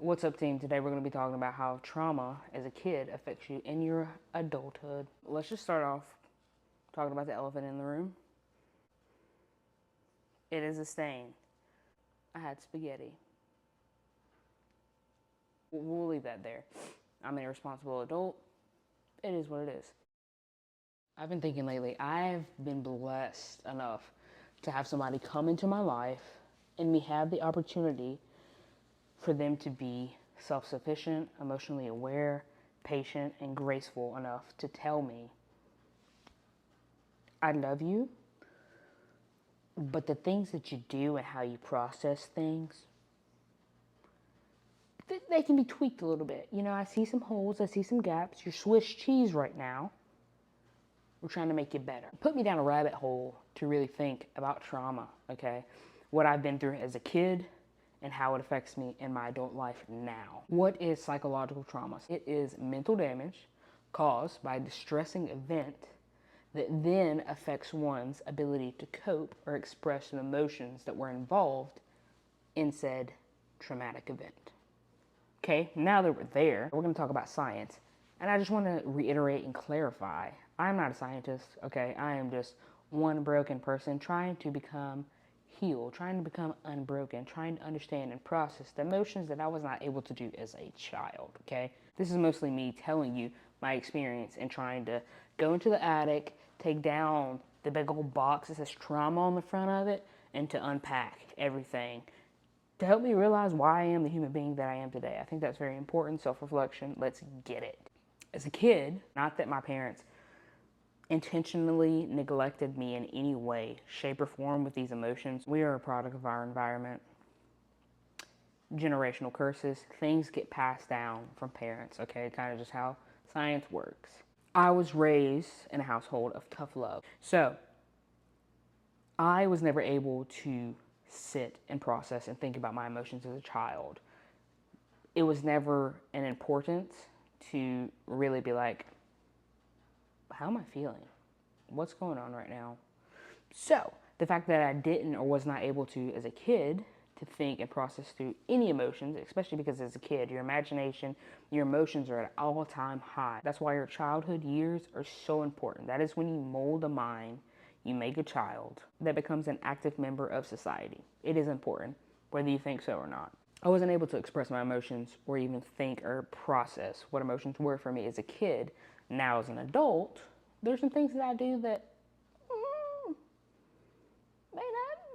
What's up, team? Today we're going to be talking about how trauma as a kid affects you in your adulthood. Let's just start off talking about the elephant in the room. It is a stain. I had spaghetti. We'll leave that there. I'm an irresponsible adult. It is what it is. I've been thinking lately, I've been blessed enough to have somebody come into my life and me have the opportunity for them to be self-sufficient, emotionally aware, patient, and graceful enough to tell me, I love you, but the things that you do and how you process things, they can be tweaked a little bit. You know, I see some holes, I see some gaps. You're Swiss cheese right now. We're trying to make you better. Put me down a rabbit hole to really think about trauma, okay? What I've been through as a kid and how it affects me in my adult life now. What is psychological trauma? It is mental damage caused by a distressing event that then affects one's ability to cope or express the emotions that were involved in said traumatic event. Okay, now that we're there, we're going to talk about science. And I just want to reiterate and clarify, I'm not a scientist, okay? I am just one broken person trying to become healed, trying to become unbroken, trying to understand and process the emotions that I was not able to do as a child, okay? This is mostly me telling you my experience and trying to go into the attic, take down the big old box that says trauma on the front of it, and to unpack everything to help me realize why I am the human being that I am today. I think that's very important. Self-reflection. Let's get it. As a kid, not that my parents intentionally neglected me in any way, shape, or form with these emotions. We are a product of our environment. Generational curses, things get passed down from parents, okay? Kind of just how science works. I was raised in a household of tough love. So, I was never able to sit and process and think about my emotions as a child. It was never an importance to really be like, how am I feeling? What's going on right now? So, the fact that I didn't or was not able to, as a kid, to think and process through any emotions, especially because as a kid, your imagination, your emotions are at an all-time high. That's why your childhood years are so important. That is when you mold a mind, you make a child that becomes an active member of society. It is important, whether you think so or not. I wasn't able to express my emotions or even think or process what emotions were for me as a kid. Now as an adult, there's some things that I do that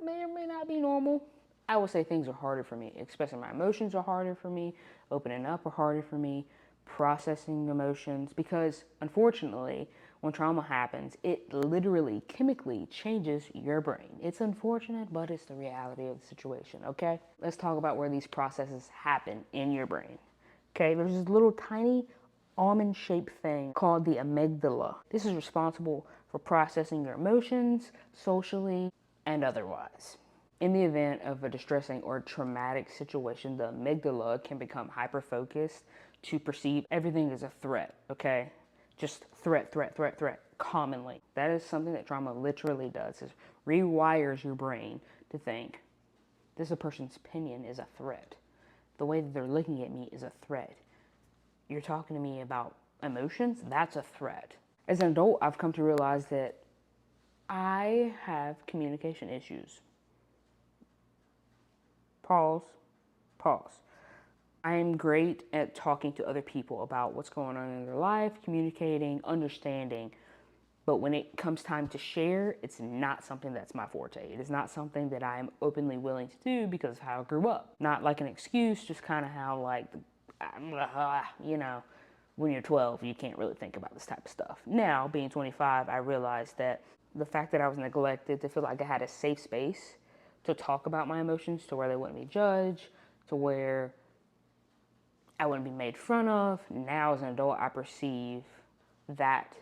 may or may not be normal. I would say things are harder for me. Expressing my emotions are harder for me. Opening up are harder for me. Processing emotions, because unfortunately, when trauma happens, it literally chemically changes your brain. It's unfortunate, but it's the reality of the situation, okay? Let's talk about where these processes happen in your brain. Okay, there's this little tiny almond-shaped thing called the amygdala. This is responsible for processing your emotions, socially, and otherwise. In the event of a distressing or traumatic situation, the amygdala can become hyper-focused to perceive everything as a threat, okay? Just threat, threat, threat, threat, commonly. That is something that trauma literally does, is rewires your brain to think, this person's opinion is a threat. The way that they're looking at me is a threat. You're talking to me about emotions? That's a threat. As an adult, I've come to realize that I have communication issues. Pause. I am great at talking to other people about what's going on in their life, communicating, understanding. But when it comes time to share, it's not something that's my forte. It is not something that I am openly willing to do because of how I grew up. Not like an excuse, just kind of how like, you know, when you're 12, you can't really think about this type of stuff. Now, being 25, I realized that the fact that I was neglected to feel like I had a safe space to talk about my emotions, to where they wouldn't be judged, to where I wouldn't be made fun of. Now as an adult, I perceive that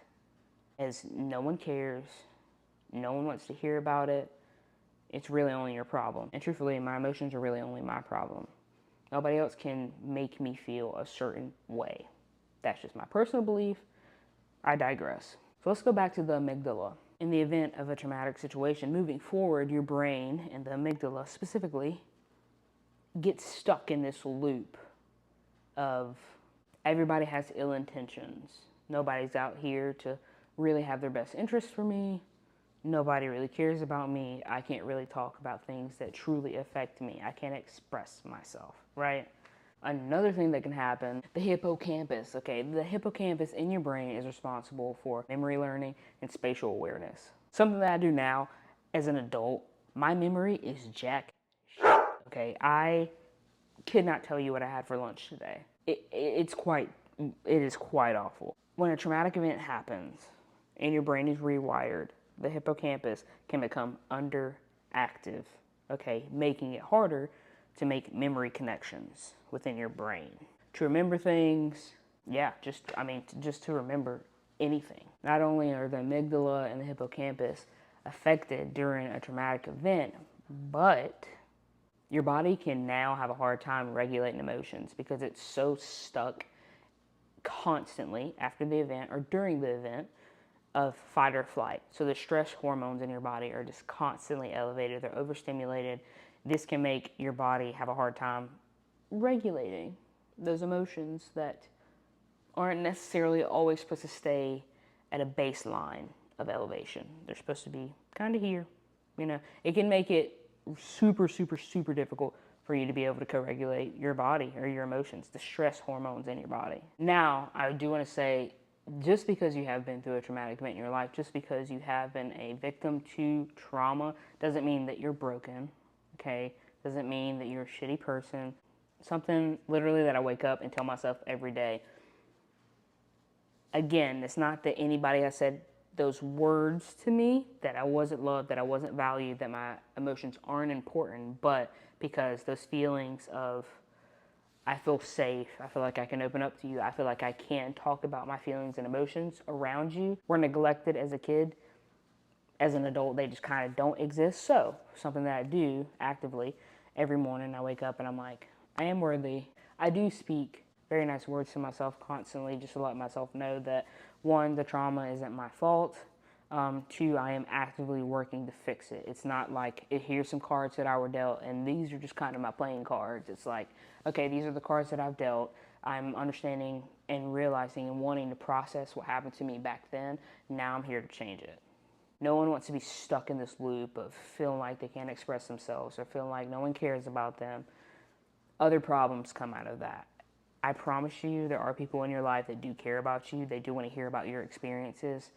as no one cares, no one wants to hear about it. It's really only your problem. And truthfully, my emotions are really only my problem. Nobody else can make me feel a certain way. That's just my personal belief. I digress. So let's go back to the amygdala. In the event of a traumatic situation, moving forward, your brain and the amygdala specifically gets stuck in this loop of everybody has ill intentions. Nobody's out here to really have their best interest for me. Nobody really cares about me. I can't really talk about things that truly affect me. I can't express myself, right? Another thing that can happen, the hippocampus, okay? The hippocampus in your brain is responsible for memory learning and spatial awareness. Something that I do now as an adult, my memory is jack shit, okay? I could not tell you what I had for lunch today. It is quite awful. When a traumatic event happens and your brain is rewired, the hippocampus can become underactive, okay, making it harder to make memory connections within your brain. To remember things, yeah, just to remember anything. Not only are the amygdala and the hippocampus affected during a traumatic event, but your body can now have a hard time regulating emotions because it's so stuck constantly after the event or during the event of fight or flight. So the stress hormones in your body are just constantly elevated. They're overstimulated. This can make your body have a hard time regulating those emotions that aren't necessarily always supposed to stay at a baseline of elevation. They're supposed to be kind of here. You know, it can make it super, super, super difficult for you to be able to co-regulate your body or your emotions, the stress hormones in your body. Now, I do want to say, just because you have been through a traumatic event in your life, just because you have been a victim to trauma, doesn't mean that you're broken, okay? Doesn't mean that you're a shitty person. Something literally that I wake up and tell myself every day. Again, it's not that anybody has said those words to me, that I wasn't loved, that I wasn't valued, that my emotions aren't important, but because those feelings of I feel safe, I feel like I can open up to you, I feel like I can talk about my feelings and emotions around you, were neglected as a kid. As an adult, they just kind of don't exist. So, something that I do actively every morning, I wake up and I'm like, I am worthy. I do speak very nice words to myself constantly just to let myself know that, one, the trauma isn't my fault. Two, I am actively working to fix it. It's not like, here's some cards that I were dealt, and these are just kind of my playing cards. It's like, okay, these are the cards that I've dealt. I'm understanding and realizing and wanting to process what happened to me back then. Now I'm here to change it. No one wants to be stuck in this loop of feeling like they can't express themselves or feeling like no one cares about them. Other problems come out of that. I promise you there are people in your life that do care about you. They do want to hear about your experiences.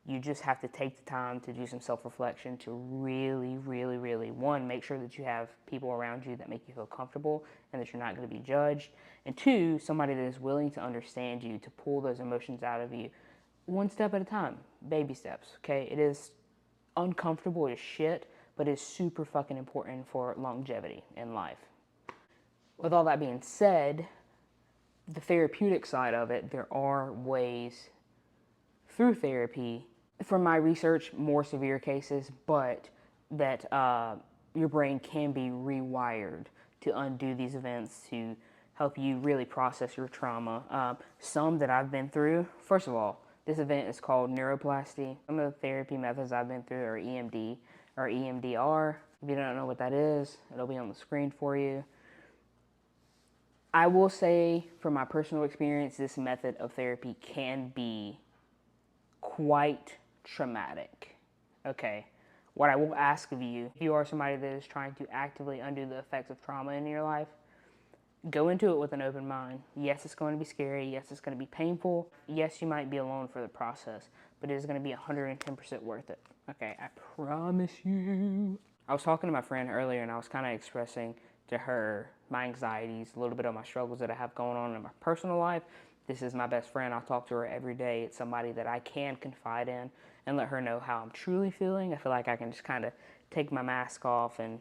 You just have to take the time to do some self-reflection to really, really, really, one, make sure that you have people around you that make you feel comfortable and that you're not going to be judged. And two, somebody that is willing to understand you, to pull those emotions out of you one step at a time, baby steps, okay? It is uncomfortable as shit, but it's super fucking important for longevity in life. With all that being said, the therapeutic side of it, there are ways through therapy, from my research, more severe cases, but that your brain can be rewired to undo these events, to help you really process your trauma. Some that I've been through, first of all, this event is called neuroplasty. Some of the therapy methods I've been through are EMD or EMDR. If you don't know what that is, it'll be on the screen for you. I will say, from my personal experience, this method of therapy can be quite traumatic. Okay, what I will ask of you, if you are somebody that is trying to actively undo the effects of trauma in your life, go into it with an open mind. Yes, it's going to be scary. Yes, it's going to be painful. Yes, you might be alone for the process, but it is going to be 110% worth it. Okay, I promise you. I was talking to my friend earlier and I was kind of expressing to her my anxieties, a little bit of my struggles that I have going on in my personal life. This is my best friend. I'll talk to her every day. It's somebody that I can confide in and let her know how I'm truly feeling. I feel like I can just kind of take my mask off and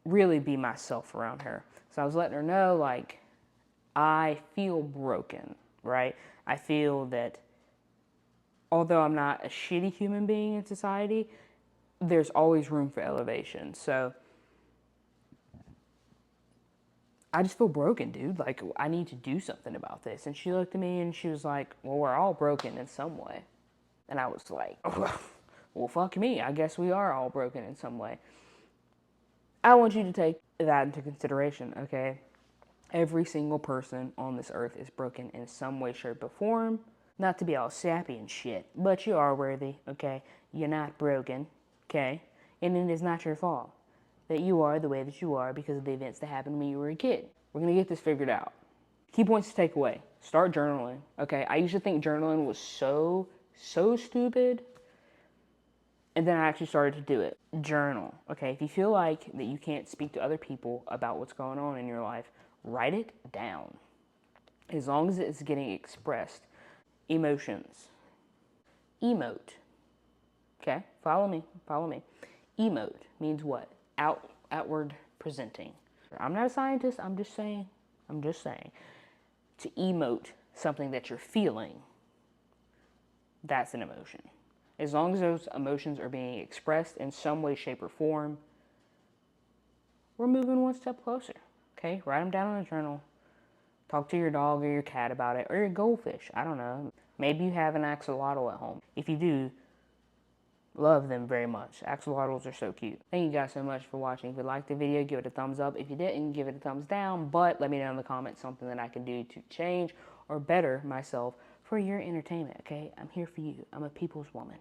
really be myself around her. So I was letting her know, like, I feel broken, right? I feel that although I'm not a shitty human being in society, there's always room for elevation. So I just feel broken, dude. Like, I need to do something about this. And she looked at me and she was like, well, we're all broken in some way. And I was like, oh, well, fuck me. I guess we are all broken in some way. I want you to take that into consideration, okay? Every single person on this earth is broken in some way, shape, or form. Not to be all sappy and shit, but you are worthy, okay? You're not broken, okay? And it is not your fault that you are the way that you are because of the events that happened when you were a kid. We're gonna get this figured out. Key points to take away. Start journaling, okay? I used to think journaling was so stupid, and then I actually started to do it. Journal, okay? If you feel like that you can't speak to other people about what's going on in your life, write it down. As long as it's getting expressed. Emotions. Emote. Okay, follow me. Emote means what? Outward presenting. I'm not a scientist, I'm just saying. To emote something that you're feeling, that's an emotion. As long as those emotions are being expressed in some way, shape, or form, we're moving one step closer. Okay, write them down in a journal. Talk to your dog or your cat about it, or your goldfish. I don't know. Maybe you have an axolotl at home. If you do, love them very much. Axolotls are so cute. Thank you guys so much for watching. If you liked the video, give it a thumbs up. If you didn't, give it a thumbs down. But let me know in the comments something that I can do to change or better myself for your entertainment, okay? I'm here for you. I'm a people's woman.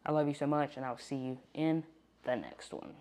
I love you so much, and I'll see you in the next one.